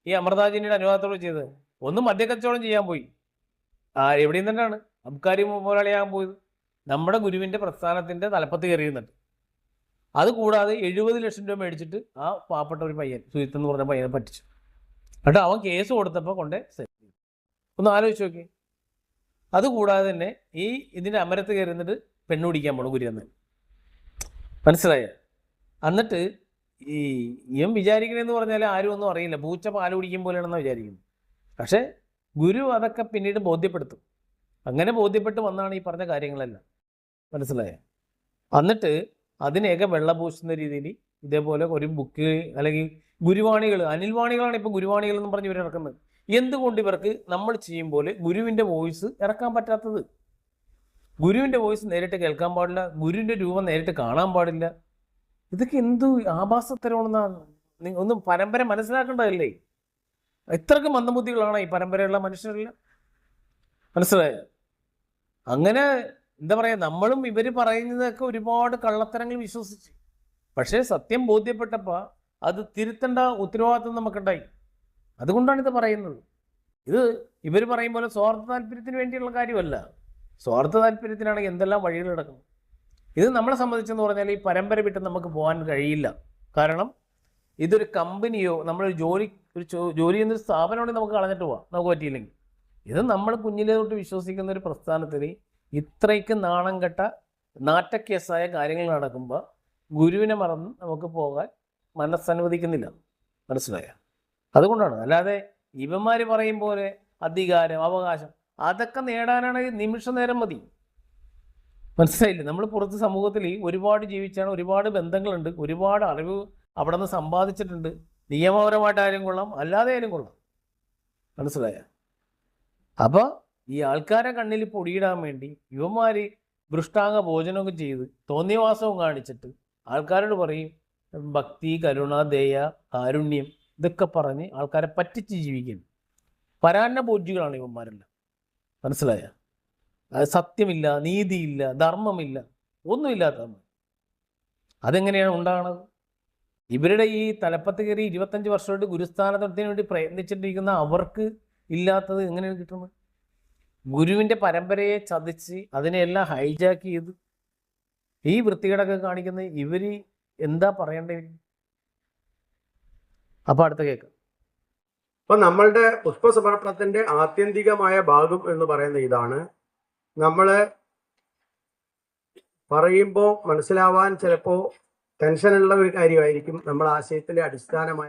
ഈ അമൃതാജിന്റെ അനുവാദത്തോട് ചെയ്തത്? ഒന്ന് മദ്യക്കച്ചവടം ചെയ്യാൻ പോയി, എവിടെയും തന്നെയാണ് അബ്കാരി മുതലാളിയാകാൻ പോയത്, നമ്മുടെ ഗുരുവിന്റെ പ്രസ്ഥാനത്തിന്റെ തലപ്പത്ത് കയറിയുന്നുണ്ട്. അതുകൂടാതെ 70 ലക്ഷം രൂപ മേടിച്ചിട്ട് ആ പാവപ്പെട്ട ഒരു പയ്യൻ, സുജിത്ത് എന്ന് പറഞ്ഞ പയ്യനെ പറ്റിച്ചു. എന്നിട്ട് അവൻ കേസ് കൊടുത്തപ്പോൾ ഒന്ന് ആലോചിച്ച് നോക്കി. അതുകൂടാതെ തന്നെ ഇതിന്റെ അമരത്ത് കയറുന്നിട്ട് പെണ്ണു പിടിക്കാൻ പോണു ഗുരുവെന്ന്. മനസ്സിലായ? എന്നിട്ട് ഇവൻ വിചാരിക്കണെന്ന് പറഞ്ഞാൽ ആരും ഒന്നും അറിയില്ല, പൂച്ച പാല് കുടിക്കും പോലെയാണെന്നാണ് വിചാരിക്കുന്നത്. പക്ഷെ ഗുരു അതൊക്കെ പിന്നീട് ബോധ്യപ്പെടുത്തും. അങ്ങനെ ബോധ്യപ്പെട്ട് വന്നാണ് ഈ പറഞ്ഞ കാര്യങ്ങളെല്ലാം. മനസ്സിലായ? എന്നിട്ട് അതിനെയൊക്കെ വെള്ളപൂശുന്ന രീതിയിൽ ഇതേപോലെ ഒരു ബുക്ക്, അല്ലെങ്കിൽ ഗുരുവാണികൾ, അനിൽവാണികളാണ് ഇപ്പോൾ ഗുരുവാണികൾ എന്ന് പറഞ്ഞ് ഇവരിറക്കുന്നത്. എന്തുകൊണ്ട് ഇവർക്ക് നമ്മൾ ചെയ്യും പോലെ ഗുരുവിൻ്റെ വോയിസ് ഇറക്കാൻ പറ്റാത്തത്? ഗുരുവിൻ്റെ വോയിസ് നേരിട്ട് കേൾക്കാൻ പാടില്ല, ഗുരുവിൻ്റെ രൂപം നേരിട്ട് കാണാൻ പാടില്ല. ഇതൊക്കെ എന്തു ആഭാസത്തരമാണെന്നാണ് ഒന്നും പരമ്പര മനസ്സിലാക്കേണ്ടതല്ലേ? ഇത്രക്ക് മന്ദബുദ്ധികളാണ് ഈ പരമ്പരയുള്ള മനുഷ്യരെല്ലാം. മനസ്സിലായ? അങ്ങനെ എന്താ പറയുക, നമ്മളും ഇവർ പറയുന്നതൊക്കെ ഒരുപാട് കള്ളത്തരങ്ങൾ വിശ്വസിച്ച്, പക്ഷേ സത്യം ബോധ്യപ്പെട്ടപ്പോൾ അത് തിരുത്തേണ്ട ഉത്തരവാദിത്വം നമുക്കുണ്ടായി. അതുകൊണ്ടാണ് ഇത് പറയുന്നത്. ഇത് ഇവർ പറയും പോലെ സ്വാർത്ഥ താല്പര്യത്തിന് വേണ്ടിയുള്ള കാര്യമല്ല. സ്വാർത്ഥ താല്പര്യത്തിനാണെങ്കിൽ എന്തെല്ലാം വഴികൾ കിടക്കുന്നു. ഇത് നമ്മളെ സംബന്ധിച്ചെന്ന് പറഞ്ഞാൽ ഈ പരമ്പര വിട്ട് നമുക്ക് പോകാൻ കഴിയില്ല. കാരണം ഇതൊരു കമ്പനിയോ നമ്മളൊരു ജോലി എന്നൊരു സ്ഥാപനമാണെങ്കിൽ നമുക്ക് കളഞ്ഞിട്ട് പോവാം, നമുക്ക് പറ്റിയില്ലെങ്കിൽ. ഇത് നമ്മൾ കുഞ്ഞിലേ തൊട്ട് വിശ്വസിക്കുന്ന ഒരു പ്രസ്ഥാനത്തിന് ഇത്രയ്ക്ക് നാണം കെട്ട നാറ്റക്കേസായ കാര്യങ്ങൾ നടക്കുമ്പോൾ ഗുരുവിനെ മറന്ന് നമുക്ക് പോകാൻ മനസ്സനുവദിക്കുന്നില്ല. മനസ്സിലായ? അതുകൊണ്ടാണ്. അല്ലാതെ ഇവന്മാർ പറയും പോലെ അധികാരം, അവകാശം അതൊക്കെ നേടാനാണ് നിമിഷ നേരം മതി. മനസ്സിലായില്ലേ? നമ്മൾ പുറത്ത് സമൂഹത്തിൽ ഒരുപാട് ജീവിച്ചാണ്, ഒരുപാട് ബന്ധങ്ങളുണ്ട്, ഒരുപാട് അറിവ് അവിടെ നിന്ന് സമ്പാദിച്ചിട്ടുണ്ട്. നിയമപരമായിട്ടായാലും കൊള്ളാം, അല്ലാതെ ആയാലും കൊള്ളാം. മനസ്സിലായ? അപ്പോൾ ഈ ആൾക്കാരെ കണ്ണിൽ പൊടിയിടാൻ വേണ്ടി യുവന്മാർ ഭൃഷ്ടാംഗ ഭോജനമൊക്കെ ചെയ്ത് തോന്നിയവാസവും കാണിച്ചിട്ട് ആൾക്കാരോട് പറയും ഭക്തി, കരുണ, ദയ, കാരുണ്യം ഇതൊക്കെ പറഞ്ഞ് ആൾക്കാരെ പറ്റിച്ച് ജീവിക്കുന്നു. പരാന്ന ബോധ്യങ്ങളാണ് ഇവന്മാരെല്ലാം. മനസ്സിലായ? അത് സത്യമില്ല, നീതിയില്ല, ധർമ്മമില്ല, ഒന്നുമില്ലാത്ത. അതെങ്ങനെയാണ് ഉണ്ടാകുന്നത്? ഇവരുടെ ഈ തലപ്പത്ത് കയറി 25 വർഷമായിട്ട് ഗുരുസ്ഥാനത്തിന് വേണ്ടി പ്രയത്നിച്ചിട്ടിരിക്കുന്ന അവർക്ക് ഇല്ലാത്തത് എങ്ങനെയാണ് കിട്ടുന്നത്? ഗുരുവിൻ്റെ പരമ്പരയെ ചതിച്ച് അതിനെല്ലാം ഹൈജാക്ക് ചെയ്ത് ഈ വൃത്തികേടൊക്കെ കാണിക്കുന്ന ഇവർ എന്താ പറയേണ്ടത്? അപ്പൊ അടുത്ത കേൾക്കാം. അപ്പൊ നമ്മളുടെ പുഷ്പസമർപ്പണത്തിന്റെ ആത്യന്തികമായ ഭാഗം എന്ന് പറയുന്ന ഇതാണ്. നമ്മള് പറയുമ്പോൾ മനസ്സിലാവാൻ ചിലപ്പോൾ ടെൻഷനുള്ള ഒരു കാര്യമായിരിക്കും. നമ്മൾ ആശയത്തിന്റെ അടിസ്ഥാനമായ